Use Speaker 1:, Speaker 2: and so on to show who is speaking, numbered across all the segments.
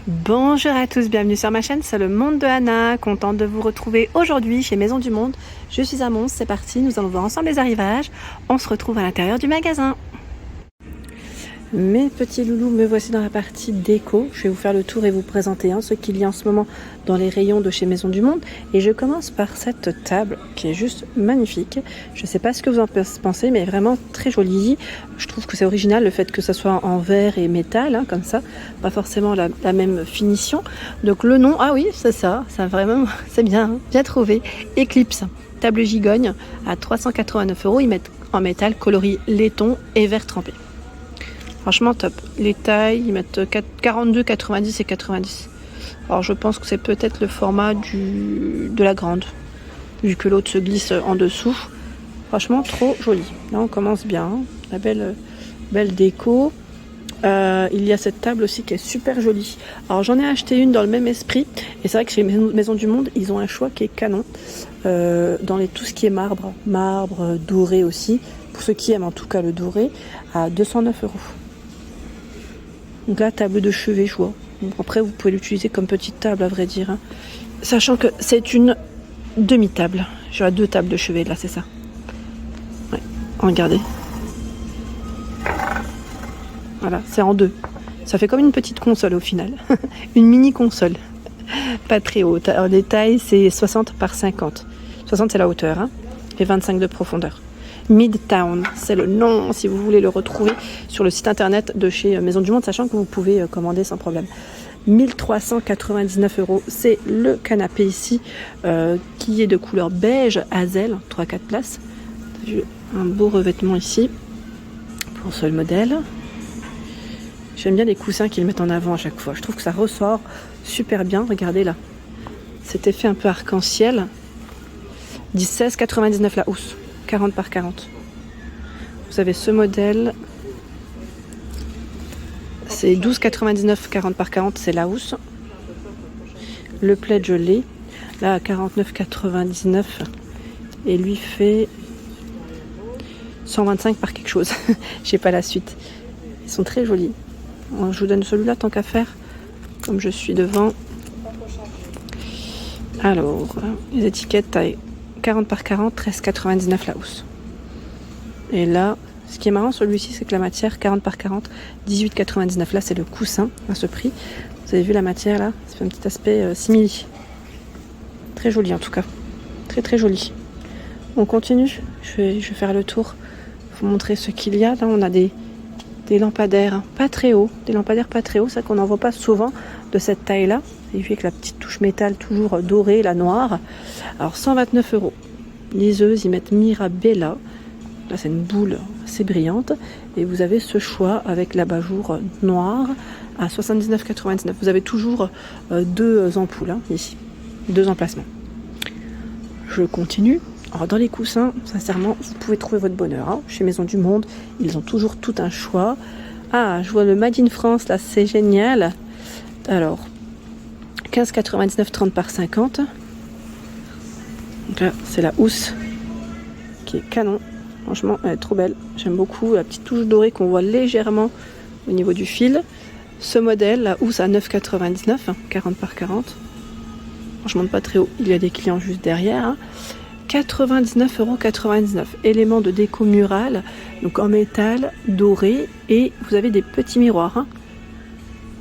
Speaker 1: Bonjour à tous, bienvenue sur ma chaîne, c'est le monde de Anna, contente de vous retrouver aujourd'hui chez Maison du Monde. Je suis à Mons, c'est parti, nous allons voir ensemble les arrivages. On se retrouve à l'intérieur du magasin. Mes petits loulous, me voici dans la partie déco. Je vais vous faire le tour et vous présenter ce qu'il y a en ce moment dans les rayons de chez Maison du Monde. Et je commence par cette table qui est juste magnifique. Je ne sais pas ce que vous en pensez, mais vraiment très jolie. Je trouve que c'est original le fait que ça soit en verre et métal, comme ça. Pas forcément la même finition. Donc le nom, ah oui, c'est ça vraiment, c'est bien, bien trouvé. Eclipse, table gigogne à 389 €. Ils mettent en métal coloris laiton et verre trempé. Franchement top. Les tailles, ils mettent 42, 90 et 90. Alors je pense que c'est peut-être le format de la grande, vu que l'autre se glisse en dessous. Franchement trop joli. Là on commence bien, la belle déco. Il y a cette table aussi qui est super jolie. Alors j'en ai acheté une dans le même esprit. Et c'est vrai que chez Maison du Monde, ils ont un choix qui est canon. Dans tout ce qui est marbre doré aussi. Pour ceux qui aiment en tout cas le doré, à 209 €. Donc là, table de chevet, je vois. Donc après, vous pouvez l'utiliser comme petite table, à vrai dire. Sachant que c'est une demi-table. J'aurai 2 tables de chevet, là, c'est ça. Ouais, regardez. Voilà, c'est en 2. Ça fait comme une petite console au final. Une mini console. Pas très haute. Alors, les tailles, c'est 60 par 50. 60, c'est la hauteur, et 25 de profondeur. Midtown, c'est le nom si vous voulez le retrouver sur le site internet de chez Maison du Monde, sachant que vous pouvez commander sans problème. 1399 €, c'est le canapé ici qui est de couleur beige hazel, 3-4 places. Un beau revêtement ici pour ce modèle. J'aime bien les coussins qu'ils mettent en avant à chaque fois, je trouve que ça ressort super bien. Regardez là, cet effet un peu arc-en-ciel. 16,99 € la housse. 40 par 40. Vous avez ce modèle. C'est 12,99 €, 40 par 40, c'est la housse. Le plaid je l'ai. Là à 49,99 €. Et lui fait 125 par quelque chose. Je sais pas la suite. Ils sont très jolis. Je vous donne celui-là tant qu'à faire. Comme je suis devant. Alors, les étiquettes taille 40 par 40, 13,99 € la housse. Et là, ce qui est marrant celui-ci, c'est que la matière 40 par 40, 18,99 €. Là, c'est le coussin à ce prix. Vous avez vu la matière là? Ça fait un petit aspect simili. Très joli en tout cas. Très très joli. On continue. Je vais faire le tour. Vous montrer ce qu'il y a. Là, on a des lampadaires pas très hauts. Des lampadaires pas très hauts. C'est vrai qu'on n'en voit pas souvent de cette taille-là. Et puis avec la petite touche métal toujours dorée, la noire. Alors 129 €. Liseuse, ils mettent Mirabella. Là c'est une boule assez brillante. Et vous avez ce choix avec l'abat-jour noir à 79,99 €. Vous avez toujours 2 ampoules ici. 2 emplacements. Je continue. Alors dans les coussins, sincèrement, vous pouvez trouver votre bonheur. Chez Maison du Monde, ils ont toujours tout un choix. Ah, je vois le Made in France, là c'est génial. Alors 15,99 €, 30 par 50. Donc là, c'est la housse qui est canon. Franchement, elle est trop belle. J'aime beaucoup la petite touche dorée qu'on voit légèrement au niveau du fil. Ce modèle, la housse à 9,99 €, 40 par 40. Franchement, pas très haut. Il y a des clients juste derrière. 99,99 €. Élément de déco murale, donc en métal, doré. Et vous avez des petits miroirs.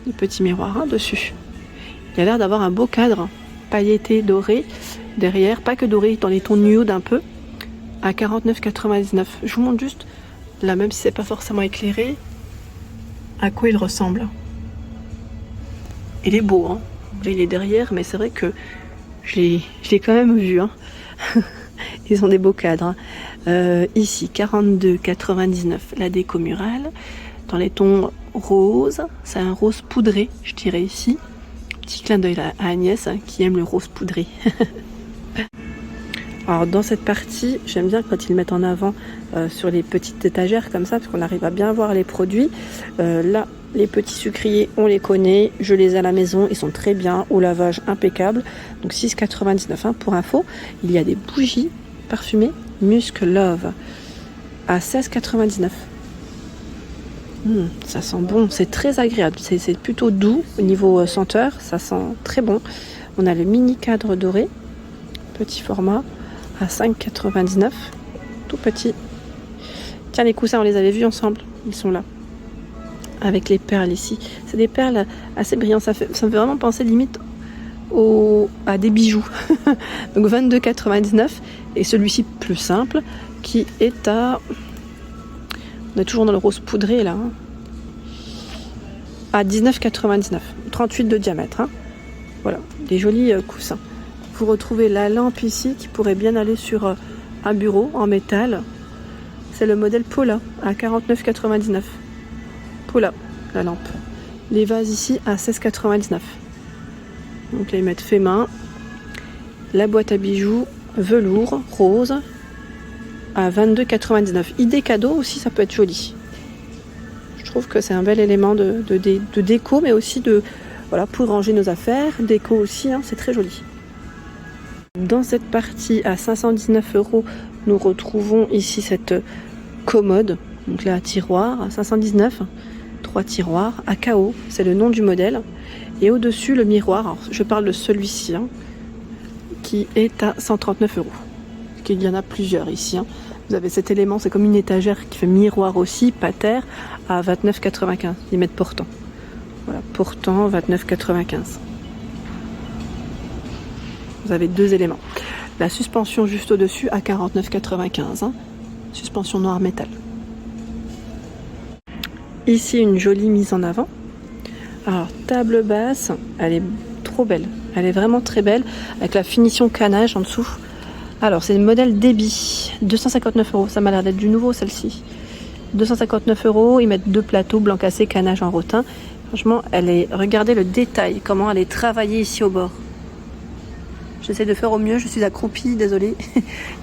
Speaker 1: Des petits miroirs dessus. Il y a l'air d'avoir un beau cadre pailleté doré derrière, pas que doré, dans les tons nude un peu, à 49,99 €. Je vous montre juste, là même si c'est pas forcément éclairé, à quoi il ressemble. Il est beau, Là, il est derrière, mais c'est vrai que je l'ai quand même vu. Ils ont des beaux cadres. Ici, 42,99 € la déco murale, dans les tons rose, c'est un rose poudré, je dirais ici. Petit clin d'œil à Agnès qui aime le rose poudré. Alors dans cette partie, j'aime bien quand ils mettent en avant sur les petites étagères comme ça, parce qu'on arrive à bien voir les produits. Là, les petits sucriers, on les connaît, je les ai à la maison, ils sont très bien, au lavage impeccable. Donc 6,99 € pour info. Il y a des bougies parfumées Musk Love à 16,99 €. Ça sent bon, c'est très agréable, c'est plutôt doux au niveau senteur, ça sent très bon. On a le mini cadre doré, petit format, à 5,99 €, tout petit. Tiens, les coussins, on les avait vus ensemble, ils sont là. Avec les perles ici. C'est des perles assez brillantes, ça me fait vraiment penser limite à des bijoux. Donc 22,99 €. Et celui-ci plus simple, qui est à... On est toujours dans le rose poudré là. À 19,99 €. 38 de diamètre. Voilà, des jolis coussins. Vous retrouvez la lampe ici qui pourrait bien aller sur un bureau en métal. C'est le modèle Paula à 49,99 €. Paula, la lampe. Les vases ici à 16,99 €. Donc là ils mettent fait main. La boîte à bijoux velours rose à 22,99 €. Idée cadeau aussi, ça peut être joli. Je trouve que c'est un bel élément de déco, mais aussi voilà, pour ranger nos affaires. Déco aussi, c'est très joli. Dans cette partie à 519 €, nous retrouvons ici cette commode. Donc là, tiroir à 519 €. 3 tiroirs à KO, c'est le nom du modèle. Et au-dessus, le miroir. Alors, je parle de celui-ci, qui est à 139 €. Il y en a plusieurs ici. Vous avez cet élément, c'est comme une étagère qui fait miroir aussi, pater, à 29,95 €. Ils mettent portant. Voilà, portant, 29,95 €. Vous avez deux éléments. La suspension juste au-dessus à 49,95 €. Suspension noir métal. Ici, une jolie mise en avant. Alors, table basse, elle est trop belle. Elle est vraiment très belle, avec la finition canage en dessous. Alors, c'est le modèle Débit, 259 €. Ça m'a l'air d'être du nouveau, celle-ci. 259 €. Ils mettent deux plateaux, blanc cassé, canage en rotin. Franchement, regardez le détail, comment elle est travaillée ici au bord. J'essaie de faire au mieux, je suis accroupie, désolée.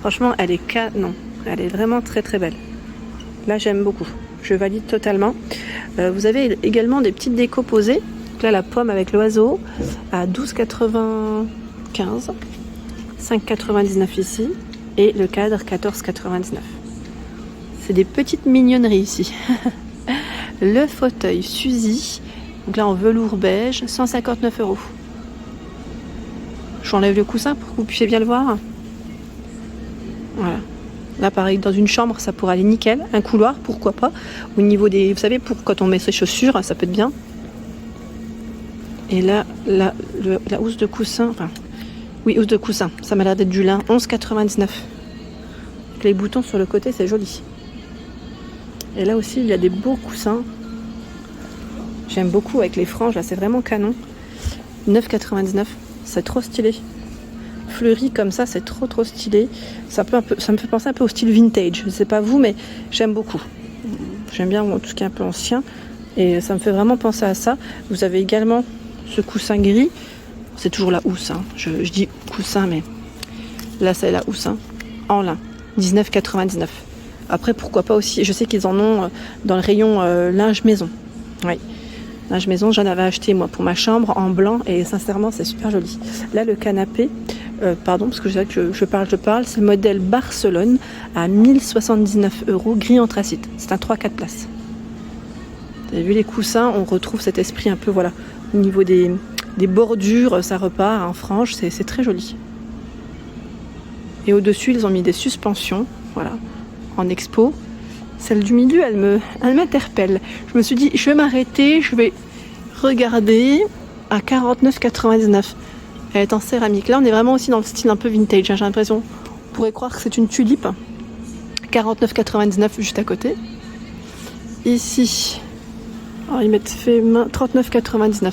Speaker 1: Franchement, elle est vraiment très très belle. Là, j'aime beaucoup. Je valide totalement. Vous avez également des petites décos posées. Donc là, la pomme avec l'oiseau à 12,95 €. 5,99 € ici. Et le cadre, 14,99 €. C'est des petites mignonneries ici. Le fauteuil Suzy. Donc là, en velours beige, 159 €. J'enlève le coussin pour que vous puissiez bien le voir. Voilà. Là, pareil, dans une chambre, ça pourrait aller nickel. Un couloir, pourquoi pas. Au niveau des... Vous savez, pour quand on met ses chaussures, ça peut être bien. Et là, la housse de coussin... Enfin, oui, housse de coussin. Ça m'a l'air d'être du lin. 11,99 €. Avec les boutons sur le côté, c'est joli. Et là aussi, il y a des beaux coussins. J'aime beaucoup avec les franges. Là, c'est vraiment canon. 9,99 €. C'est trop stylé. Fleuri comme ça, c'est trop stylé. Ça me fait penser un peu au style vintage. Je sais pas vous, mais j'aime beaucoup. J'aime bien tout ce qui est un peu ancien. Et ça me fait vraiment penser à ça. Vous avez également ce coussin gris. C'est toujours la housse. Je dis coussin, mais là, c'est la housse. En lin. 19,99 €. Après, pourquoi pas aussi. Je sais qu'ils en ont dans le rayon linge maison. Oui. Linge maison, j'en avais acheté moi pour ma chambre en blanc. Et sincèrement, c'est super joli. Là, le canapé. Pardon, parce que je sais que je parle, c'est le modèle Barcelone à 1079 €, gris anthracite. C'est un 3-4 places. Vous avez vu les coussins, on retrouve cet esprit un peu, voilà, au niveau des bordures, ça repart en frange, c'est très joli. Et au-dessus, ils ont mis des suspensions, voilà, en expo. Celle du milieu, elle m'interpelle. Je me suis dit, je vais m'arrêter, je vais regarder à 49,99 €. Elle est en céramique. Là, on est vraiment aussi dans le style un peu vintage. J'ai l'impression, on pourrait croire que c'est une tulipe. 49,99 € juste à côté. Ici, ils mettent fait main 39,99 €.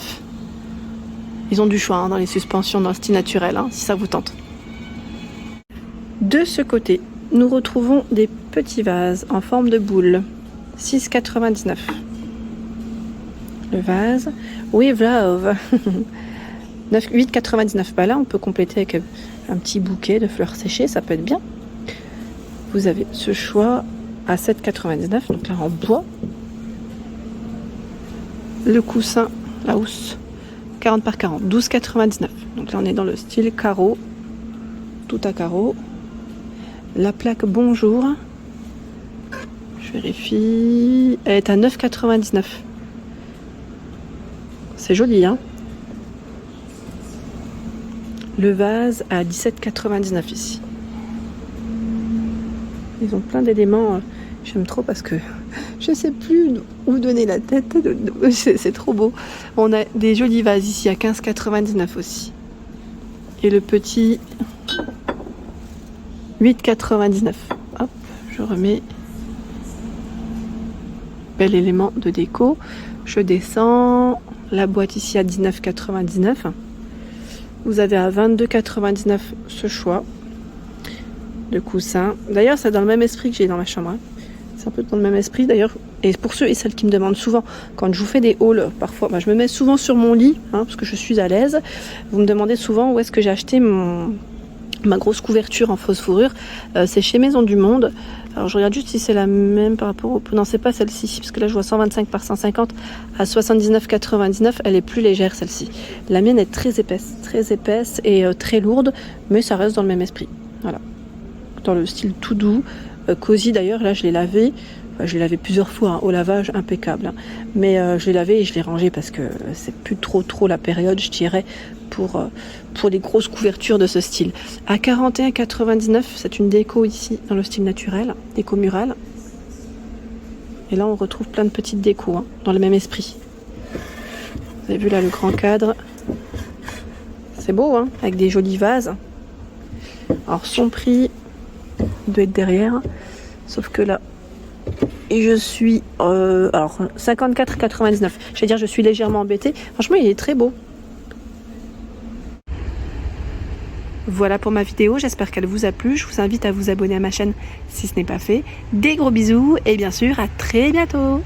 Speaker 1: Ils ont du choix dans les suspensions, dans le style naturel, si ça vous tente. De ce côté, nous retrouvons des petits vases en forme de boule. 6,99 €. Le vase with love. 8,99 €. Là, on peut compléter avec un petit bouquet de fleurs séchées, ça peut être bien. Vous avez ce choix à 7,99 €, donc là en bois. Le coussin, la housse, 40 par 40, 12,99 €. Donc là, on est dans le style carreau, tout à carreau. La plaque bonjour. Je vérifie. Elle est à 9,99. C'est joli, hein. Le vase à 17,99 ici. Ils ont plein d'éléments. J'aime trop parce que je sais plus où donner la tête. C'est trop beau. On a des jolis vases ici à 15,99 aussi. Et le petit 8,99. Hop, je remets. Bel élément de déco. Je descends. La boîte ici à 19,99. Vous avez à 22,99 ce choix de coussin. D'ailleurs, c'est dans le même esprit que j'ai dans ma chambre. C'est un peu dans le même esprit d'ailleurs. Et pour ceux et celles qui me demandent souvent, quand je vous fais des hauls, parfois, je me mets souvent sur mon lit, parce que je suis à l'aise. Vous me demandez souvent où est-ce que j'ai acheté ma grosse couverture en fausse fourrure. C'est chez Maison du Monde. Alors je regarde juste si c'est la même par rapport au... Non, c'est pas celle-ci, parce que là je vois 125 par 150 à 79,99. Elle est plus légère celle-ci. La mienne est très épaisse et très lourde, mais ça reste dans le même esprit. Voilà. Dans le style tout doux, cosy d'ailleurs. Là je l'ai lavé. Je l'ai lavé plusieurs fois, au lavage impeccable. Mais je l'ai lavé et je l'ai rangé parce que c'est plus trop la période, je dirais, pour les grosses couvertures de ce style. À 41,99, c'est une déco ici dans le style naturel, déco murale. Et là on retrouve plein de petites décos dans le même esprit. Vous avez vu là le grand cadre. C'est beau, avec des jolis vases. Alors son prix, il doit être derrière. Sauf que là, et je suis alors 54,99. Je vais dire, je suis légèrement embêtée. Franchement, il est très beau. Voilà pour ma vidéo, j'espère qu'elle vous a plu. Je vous invite à vous abonner à ma chaîne si ce n'est pas fait. Des gros bisous et bien sûr à très bientôt.